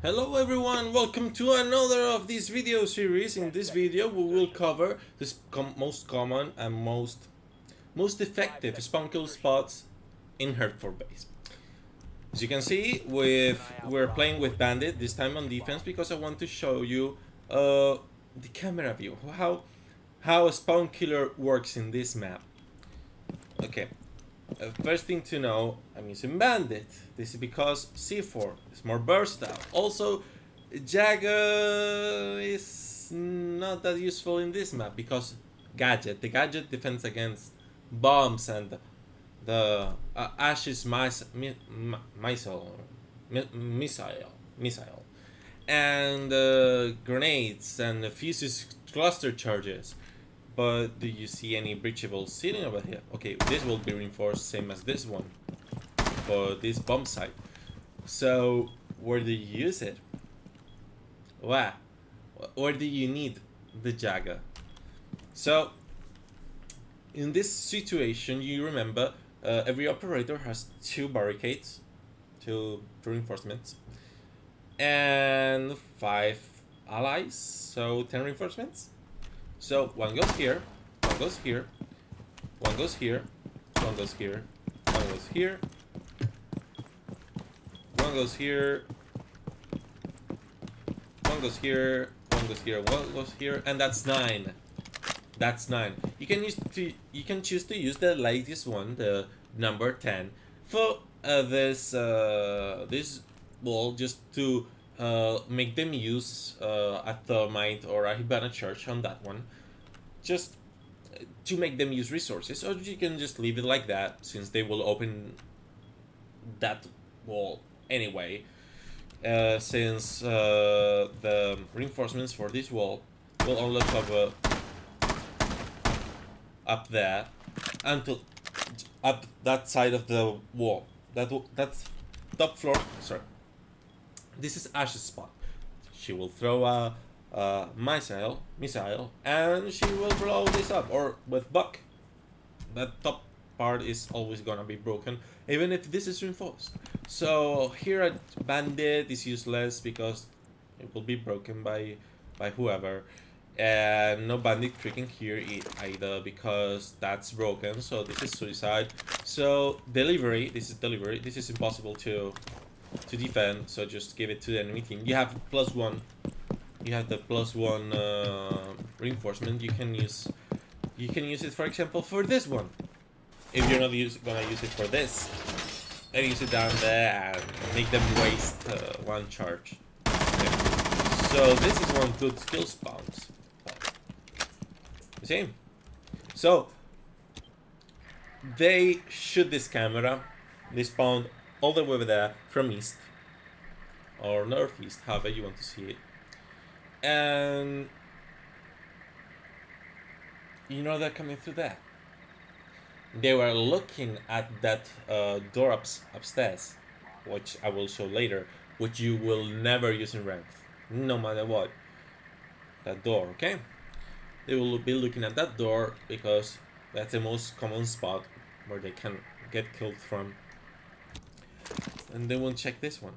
Hello everyone, welcome to another of this video series. In this video we will cover the most common and most effective Spawnkill spots in Hereford base. As you can see, we're playing with Bandit, this time on defense, because I want to show you the camera view, how a Spawnkiller works in this map. Okay. First thing to know, I'm using Bandit. This is because C4 is more versatile. Also, Jaga is not that useful in this map because the gadget defends against bombs and the Ash's missile and grenades and fuses cluster charges. But do you see any breachable ceiling over here? Okay, this will be reinforced same as this one for this bomb site. So where do you use it? Where do you need the Jaga? So in this situation, you remember every operator has 2 barricades, 2 reinforcements, and 5 allies, so 10 reinforcements. So one goes here, one goes here, one goes here, one goes here, one goes here, one goes here, one goes here, one goes here, one goes here, and that's 9. That's 9. You can choose to use the latest one, the number 10, for this wall, just to make them use a thermite or a Hibana charge on that one, just to make them use resources, or you can just leave it like that since they will open that wall anyway, since the reinforcements for this wall will only cover up there until up that side of the wall, that's top floor. Sorry. This is Ash's spot. She will throw a missile, and she will blow this up. Or with Buck, that top part is always gonna be broken, even if this is reinforced. So here at Bandit is useless because it will be broken by whoever, and no Bandit tricking here either because that's broken. So this is suicide. So delivery. This is impossible to defend, so just give it to the enemy team. You have +1. You have the +1 reinforcement. You can use it, for example, for this one. If you're not gonna use it for this, then use it down there and make them waste 1 charge. Okay. So this is one good skill spawns. You see? So they shoot this camera. They spawned all the way over there from east or northeast, however you want to see it, and you know they're coming through there. They were looking at that door upstairs, which I will show later, which you will never use in ranked, no matter what. That door, okay? They will be looking at that door because that's the most common spot where they can get killed from. And they won't check this one.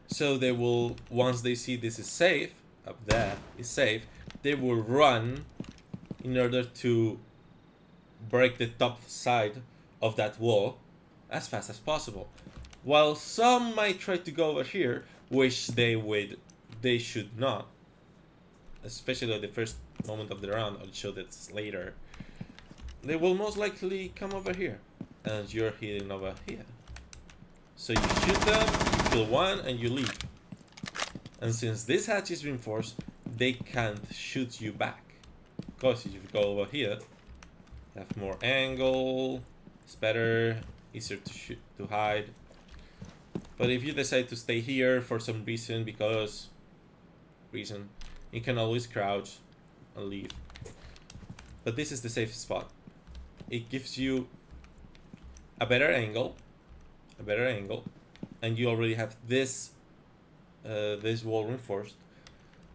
So they will, once they see this is safe, up there is safe, they will run in order to break the top side of that wall as fast as possible. While some might try to go over here, which they should not. Especially at the first moment of the round, I'll show this later. They will most likely come over here. And you're hitting over here. So you shoot them, you kill one, and you leave. And since this hatch is reinforced, they can't shoot you back. Because if you go over here, you have more angle, it's better, easier to shoot, to hide. But if you decide to stay here for some reason, you can always crouch and leave. But this is the safest spot. It gives you a better angle, and you already have this this wall reinforced.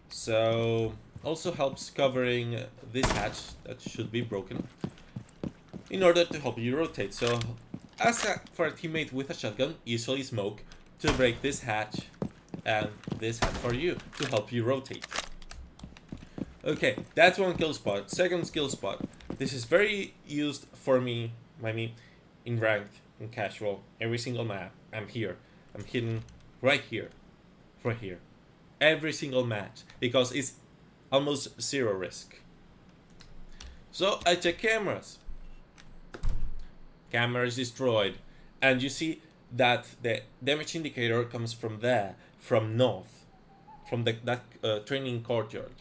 So also helps covering this hatch that should be broken in order to help you rotate. So as for a teammate with a shotgun, usually smoke to break this hatch and this hatch for you to help you rotate. Okay, that's one kill spot. Second skill spot. This is very used for me, by me, in ranked, in casual, every single map. I'm here. I'm hidden right here. Right here. Every single match. Because it's almost zero risk. So I check cameras. Camera is destroyed. And you see that the damage indicator comes from there. From north. From that training courtyard.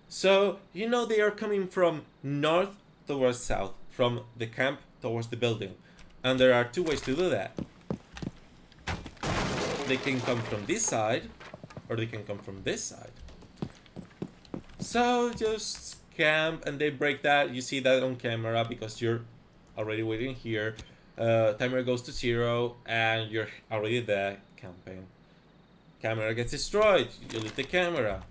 So, you know they are coming from north towards south, from the camp towards the building. And there are two ways to do that. They can come from this side, or they can come from this side. So, just camp and they break that. You see that on camera because you're already waiting here. Timer goes to 0 and you're already there camping. Camera gets destroyed. You leave the camera.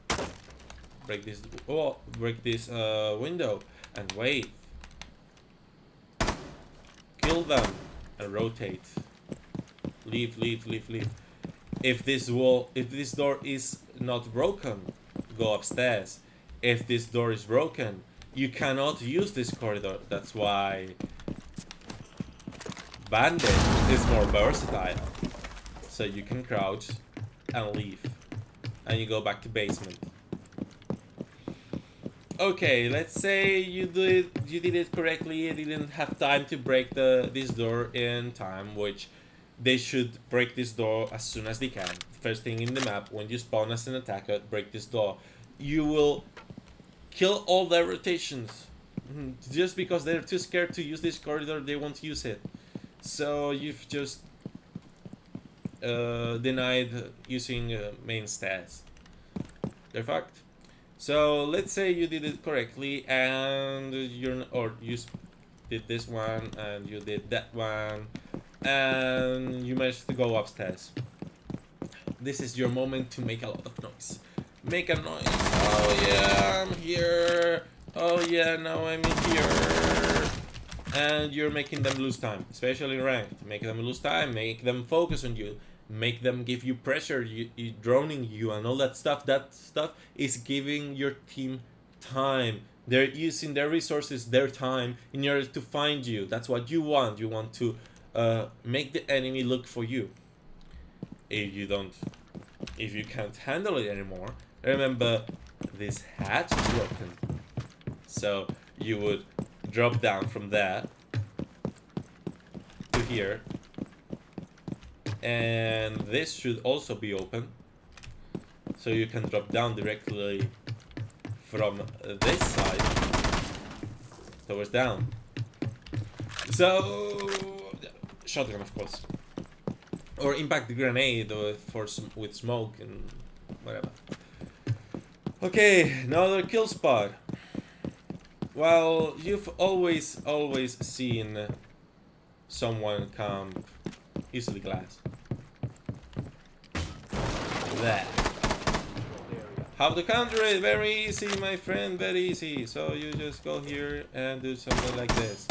Break this wall, break this window, and wait. Kill them and rotate. Leave, leave, leave, leave. If this door is not broken, go upstairs. If this door is broken, you cannot use this corridor. That's why Bandit is more versatile. So you can crouch and leave, and you go back to basement. Okay, let's say you did it correctly. You didn't have time to break this door in time, which they should break this door as soon as they can. First thing in the map, when you spawn as an attacker, break this door. You will kill all their rotations. Just because they're too scared to use this corridor, they won't use it. So you've just denied using main stairs. They're fucked. So let's say you did it correctly and you did this one and you did that one and you managed to go upstairs. This is your moment to make a lot of noise. Make a noise. Oh yeah, I'm here. Oh yeah, now I'm in here. And you're making them lose time, especially ranked. Make them lose time, make them focus on you. Make them give you pressure, you droning you and all that stuff. That stuff is giving your team time. They're using their resources, their time, in order to find you. That's what you want. You want to make the enemy look for you. If you can't handle it anymore, remember this hatch is broken. So you would drop down from there to here. And this should also be open, so you can drop down directly from this side towards down. So shotgun, of course, or impact the grenade with smoke and whatever. Okay, another kill spot. Well, you've always seen someone camp easily glass. There. How to counter it? Very easy, my friend, very easy. So you just go here and do something like this.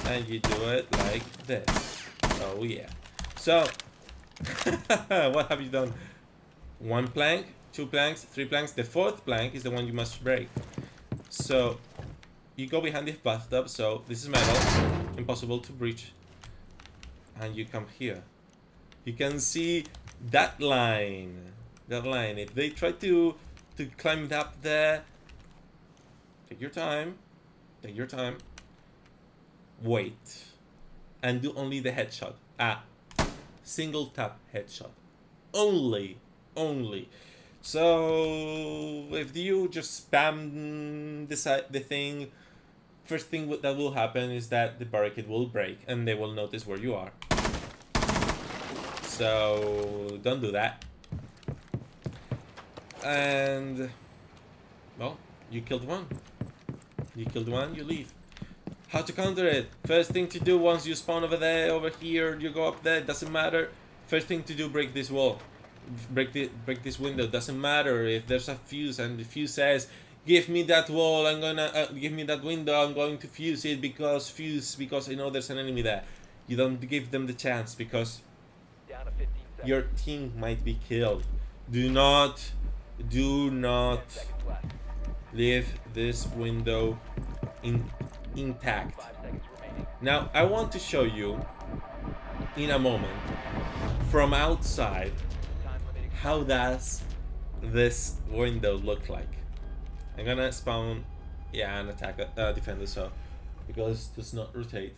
And you do it like this. Oh yeah. So, what have you done? 1 plank, 2 planks, 3 planks. The 4th plank is the one you must break. So, you go behind the bathtub. So, this is metal. Impossible to breach. And you come here. You can see that line. That line. If they try to climb it up there, take your time. Take your time. Wait. And do only the headshot. Single tap headshot. Only. So if you just spam the thing, first thing that will happen is that the barricade will break and they will notice where you are. So don't do that. And well, you killed one. You leave. How to counter it? First thing to do, once you spawn over there, over here, you go up there, doesn't matter. First thing to do, break this wall. Break this window. Doesn't matter if there's a fuse and the fuse says, give me that wall, I'm gonna give me that window, I'm going to fuse it because I know there's an enemy there. You don't give them the chance because down to 15 your team might be killed. Do not leave this window intact. Now I want to show you in a moment from outside how does this window look like. I'm gonna spawn and attack defender, so because it does not rotate.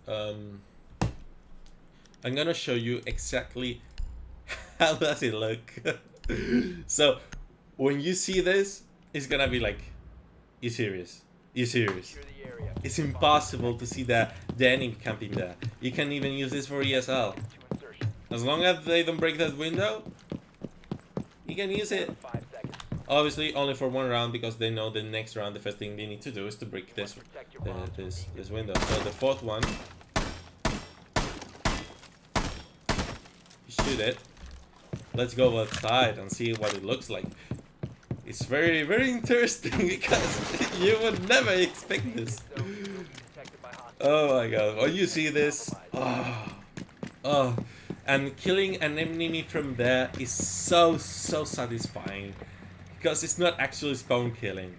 I'm gonna show you exactly how does it look. So when you see this, it's gonna be like, you serious? You serious? It's impossible to see the enemy camping there. You can even use this for ESL. As long as they don't break that window, you can use it. Obviously only for one round, because they know the next round the first thing they need to do is to break this window. So the fourth one, you shoot it. Let's go outside and see what it looks like. It's very, very interesting because you would never expect this. Oh my god, when you see this, oh, and killing an enemy from there is so satisfying, because it's not actually spawn killing.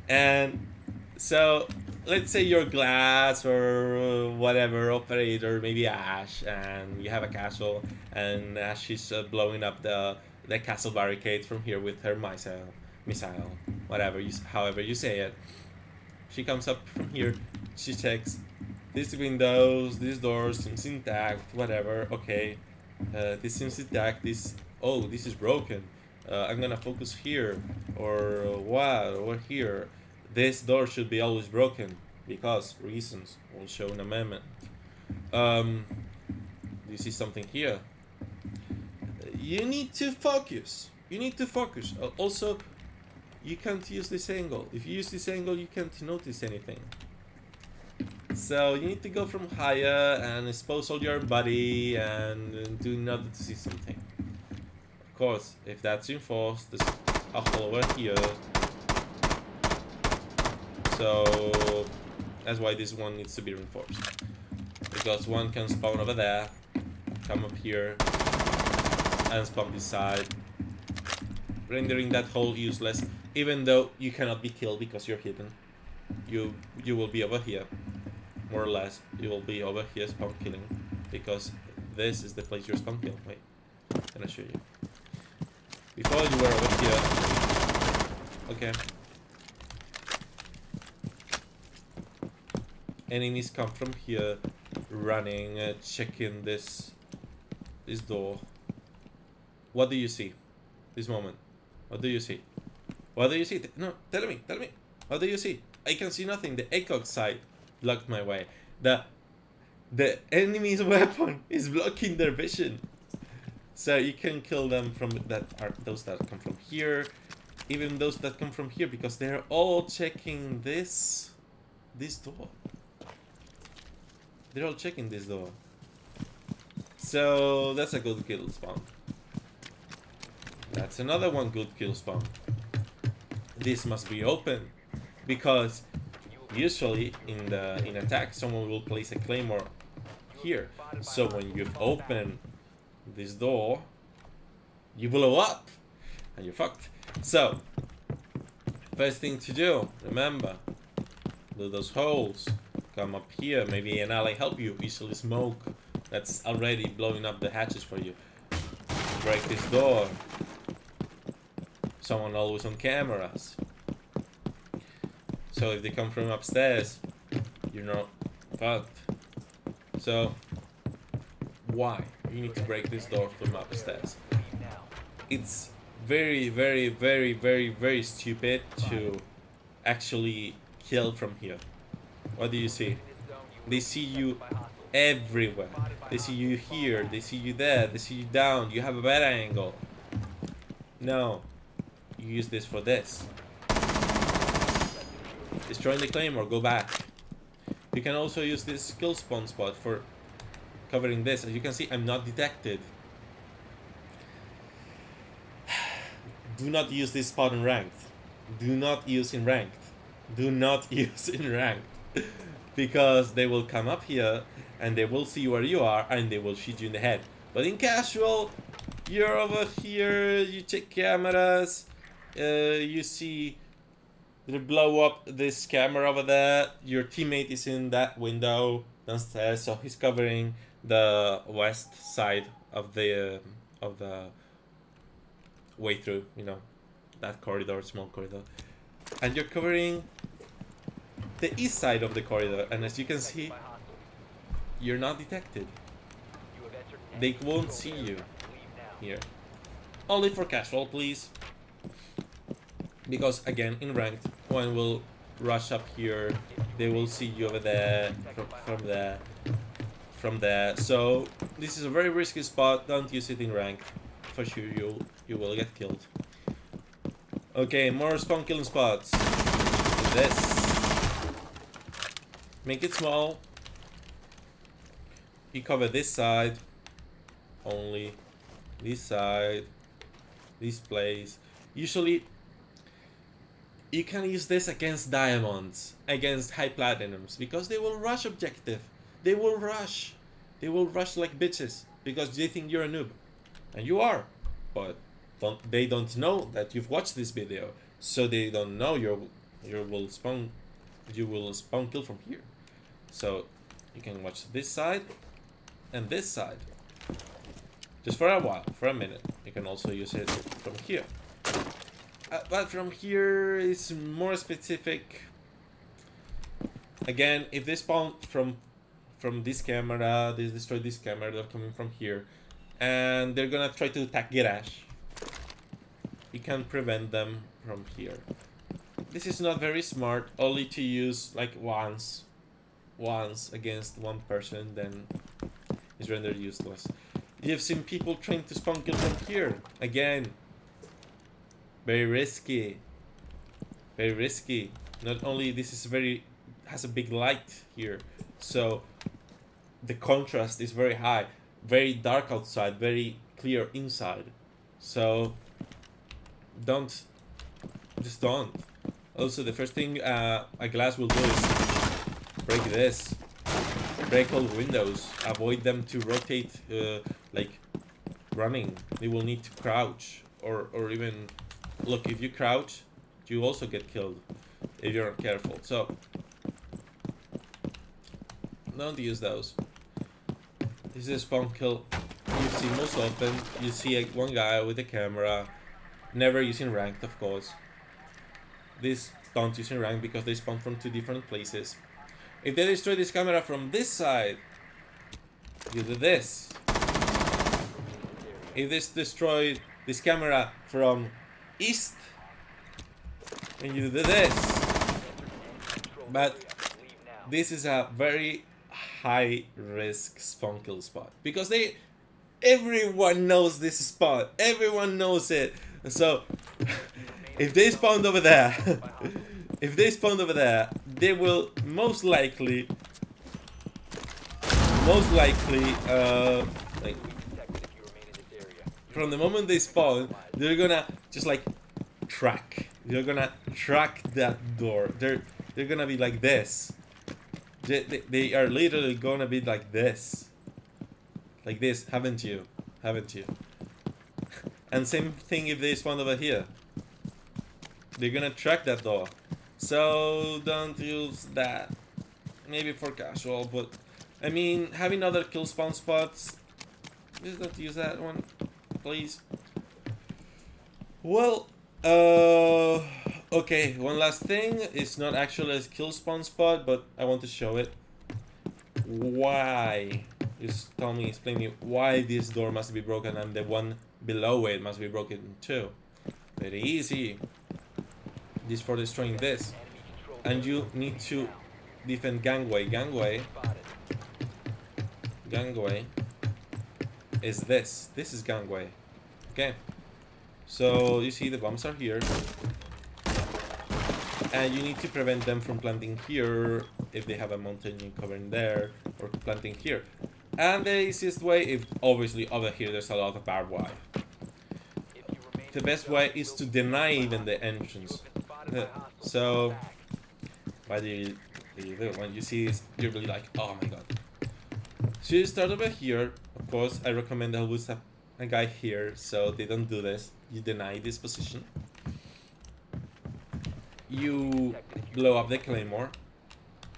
And so let's say you're Glass or whatever operator, maybe Ash, and you have a castle, and Ash is blowing up the castle barricade from here with her missile, whatever however you say it. She comes up from here, she checks these windows, these doors seems intact, whatever. Okay, this seems intact. This is broken. I'm gonna focus here, or what, or here. This door should be always broken because reasons. We'll show in a moment. Do you see something here? You need to focus. You need to focus. Also, you can't use this angle. If you use this angle, you can't notice anything. So you need to go from higher and expose all your body and do in order to see something. Of course, if that's reinforced, there's a hole over here. So that's why this one needs to be reinforced. Because one can spawn over there, come up here, and spawn this side, rendering that hole useless, even though you cannot be killed because you're hidden. You will be over here, more or less. You will be over here spawn killing, because this is the place you're spawn killing. Wait, can I show you? Before you were over here. Okay. Enemies come from here, running, checking this door. What do you see? This moment. What do you see? What do you see? No, tell me. What do you see? I can see nothing. The ACOG side blocked my way. The enemy's weapon is blocking their vision. So you can kill them from those that come from here, even those that come from here, because they're all checking this door. They're all checking this door. So that's a good kill spawn. That's another one good kill spawn. This must be open, because usually in attack someone will place a claymore here. So when you open this door, you blow up and you're fucked. So first thing to do, remember, do those holes. Come up here, maybe an ally help you, easily smoke that's already blowing up the hatches for you. Break this door. Someone always on cameras. So if they come from upstairs, you're not fucked. So why? You need to break this door from upstairs. It's very stupid to actually kill from here. What do you see? They see you everywhere. They see you here, they see you there, they see you down. You have a better angle. No. You use this for this. Destroying the claymore, go back. You can also use this skill spawn spot for covering this. As you can see, I'm not detected. Do not use this spot in ranked. Do not use in ranked. Do not use in ranked. Because they will come up here and they will see where you are and they will shoot you in the head. But in casual, you're over here, you check cameras, you see they blow up this camera over there, your teammate is in that window downstairs, so he's covering the west side of the way through, you know, that corridor, small corridor. And you're covering the east side of the corridor, and as you can see, you're not detected. They won't see you here. Only for casual, please. Because again, in ranked, one will rush up here, they will see you over there, from there. So this is a very risky spot. Don't use it in ranked. For sure, you will get killed. Okay, more spawn killing spots. This. Make it small. You cover this side. Only this side. This place. Usually, you can use this against diamonds, against high platinums, because they will rush objective. They will rush. They will rush like bitches because they think you're a noob, and you are. But they don't know that you've watched this video, so they don't know you will spawn kill from here. So you can watch this side and this side just for a while, for a minute. You can also use it from here. But from here is more specific. Again, if they spawn from this camera, they destroy this camera, they're coming from here, and they're gonna try to attack garage. You can prevent them from here. This is not very smart, only to use like once against one person, then it's rendered useless. You've seen people trying to spawn kill from here. Again, very risky. Very risky. Not only this is has a big light here, so the contrast is very high. Very dark outside, very clear inside. So just don't. Also, the first thing a glass will do is break this. Break all windows. Avoid them to rotate like running. They will need to crouch or even look. If you crouch, you also get killed if you're not careful. So don't use those. This is a spawn kill you see most often. You see one guy with a camera, never using ranked, of course. This don't use in ranked because they spawn from two different places. If they destroy this camera from this side, you do this. If this destroy this camera from east, and you do this. But this is a very high risk spawn kill spot because everyone knows this spot. Everyone knows it. So if they spawned over there, they will most likely like, from the moment they spawn, they're gonna just like track. They're gonna track that door. They're gonna be like this. They are literally gonna be like this. Like this, haven't you? Haven't you? And same thing if they spawn over here. They're gonna track that door. So don't use that. Maybe for casual, but I mean, having other kill spawn spots, just don't use that one, please. Well, okay, one last thing. It's not actually a kill spawn spot, but I want to show it. Why? Just explain me why this door must be broken and the one below it must be broken too. Very easy. This for destroying this. And you need to defend gangway. Gangway is this. This is gangway. Okay. So you see the bombs are here. And you need to prevent them from planting here if they have a mountain covering there, or planting here. And the easiest way, if obviously over here there's a lot of barbed wire. The best way is to deny even the entrance. So what do you do? When you see this, you're really like, oh my god. So you start over here, of course, I recommend always a guy here, so they don't do this. You deny this position. You blow up the claymore.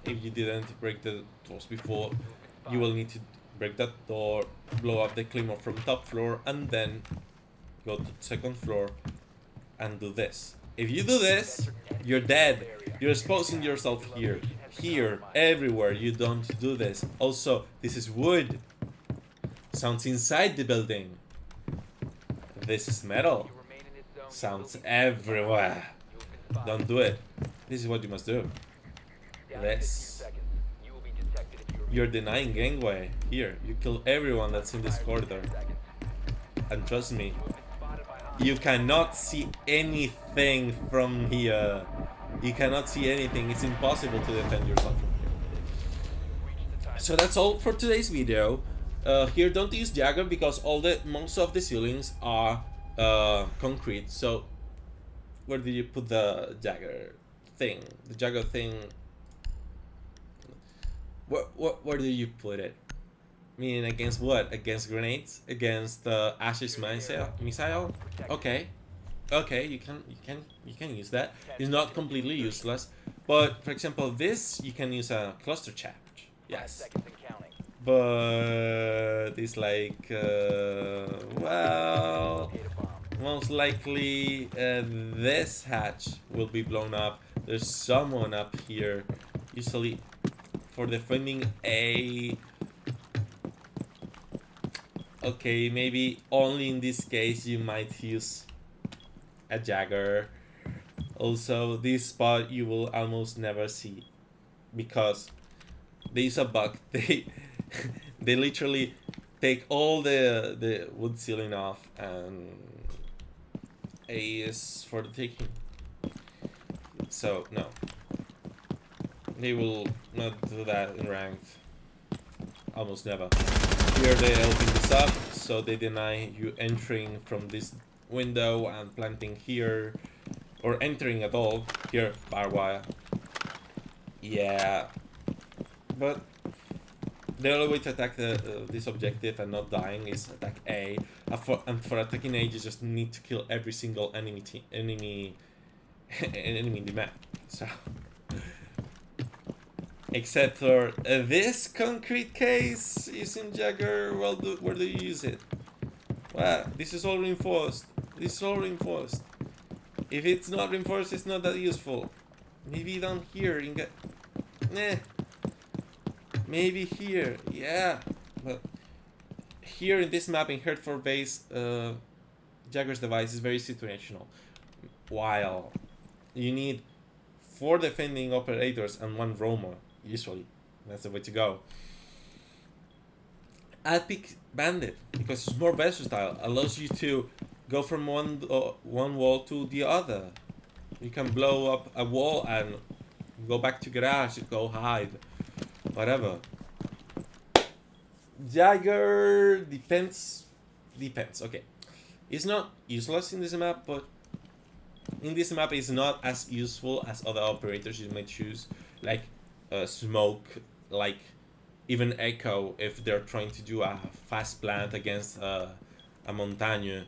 If you didn't break the doors before, you will need to break that door, blow up the claymore from top floor, and then go to second floor and do this. If you do this, you're dead. You're exposing yourself here, everywhere. You don't do this. Also, this is wood. Sounds inside the building. This is metal. Sounds everywhere. Don't do it. This is what you must do. This. You're denying gangway. Here, you kill everyone that's in this corridor. And trust me, you cannot see anything from here. You cannot see anything. It's impossible to defend yourself from here. So that's all for today's video. Here, don't use Jagger because most of the ceilings are concrete. So where did you put the Jagger thing? The Jagger thing. Where do you put it? Meaning against what? Against grenades? Against the Ashes missile? Okay. Okay, you can use that. It's not completely useless. But for example, this you can use a cluster charge. Yes. But it's like well, most likely this hatch will be blown up. There's someone up here. Usually for defending A. Okay, maybe only in this case you might use a Jagger. Also, this spot you will almost never see because they use a bug. They literally take all the wood ceiling off, and A is for the taking. So no, they will not do that in ranked. Almost never. Here they open this up, so they deny you entering from this window and planting here, or entering at all. Here, barbed wire. Yeah, but the only way to attack this objective and not dying is attack A. And for attacking A, you just need to kill every single enemy in the map. So. Except for this concrete case, using Jagger, well, where do you use it? Well, this is all reinforced. This is all reinforced. If it's not reinforced, it's not that useful. Maybe down here, maybe here, yeah. But here in this map, in Hereford base, Jagger's device is very situational. While you need 4 defending operators and 1 roamer. Usually, that's the way to go. I'd pick Bandit because it's more versatile. Allows you to go from one wall to the other. You can blow up a wall and go back to garage, go hide, whatever. Jagger depends. Okay, it's not useless in this map, but in this map it's not as useful as other operators you may choose, like smoke, like even echo if they're trying to do a fast plant against a montagne.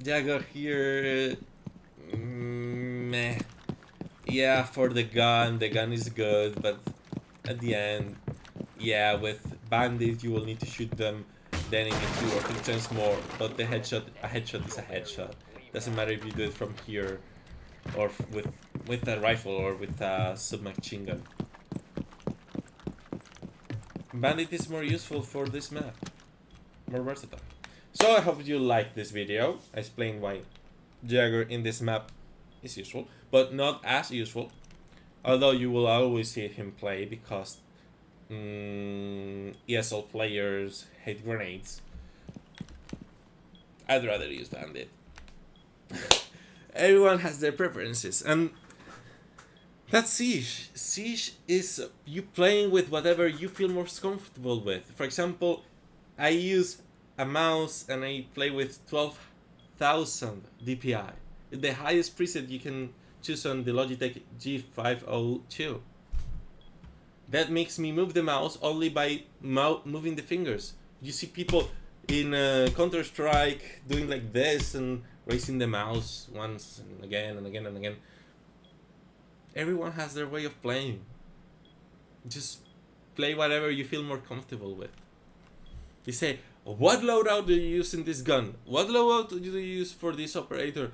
Jagger here, meh. Yeah, for the gun is good, but at the end, yeah, with Bandit you will need to shoot them the enemy 2 or 3 times more, but a headshot is a headshot. Doesn't matter if you do it from here or with a rifle or with a submachine gun. Bandit is more useful for this map, more versatile. So I hope you liked this video. I explained why Jagger in this map is useful, but not as useful. Although you will always see him play because ESL players hate grenades. I'd rather use Bandit. Everyone has their preferences, and that's Siege. Siege is you playing with whatever you feel most comfortable with. For example, I use a mouse and I play with 12,000 DPI. The highest preset you can choose on the Logitech G502. that makes me move the mouse only by moving the fingers. You see people in Counter-Strike doing like this and raising the mouse once and again and again and again. Everyone has their way of playing. Just play whatever you feel more comfortable with. You say, what loadout do you use in this gun? What loadout do you use for this operator?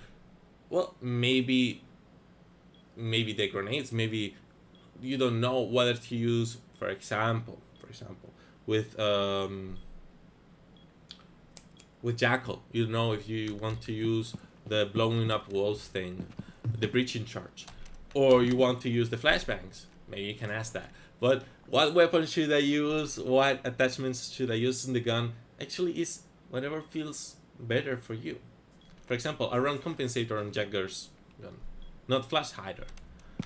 Well, maybe the grenades, maybe you don't know whether to use, for example, with Jackal. You don't know if you want to use the blowing up walls thing, the breaching charge, or you want to use the flashbangs. Maybe you can ask that. But what weapon should I use? What attachments should I use in the gun? Actually, is whatever feels better for you. For example, I run compensator on Jagger's gun, not flash hider.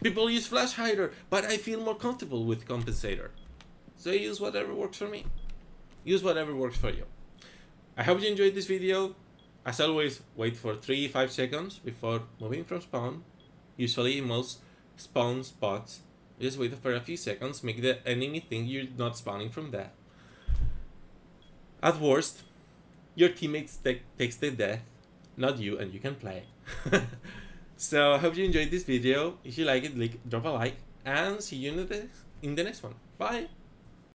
People use flash hider, but I feel more comfortable with compensator. So use whatever works for me. Use whatever works for you. I hope you enjoyed this video. As always, wait for 3-5 seconds before moving from spawn. Usually in most spawn spots, just wait for a few seconds, make the enemy think you're not spawning from that. At worst, your teammates takes the death, not you, and you can play. So I hope you enjoyed this video. If you like it, drop a like, and see you in the next one. Bye!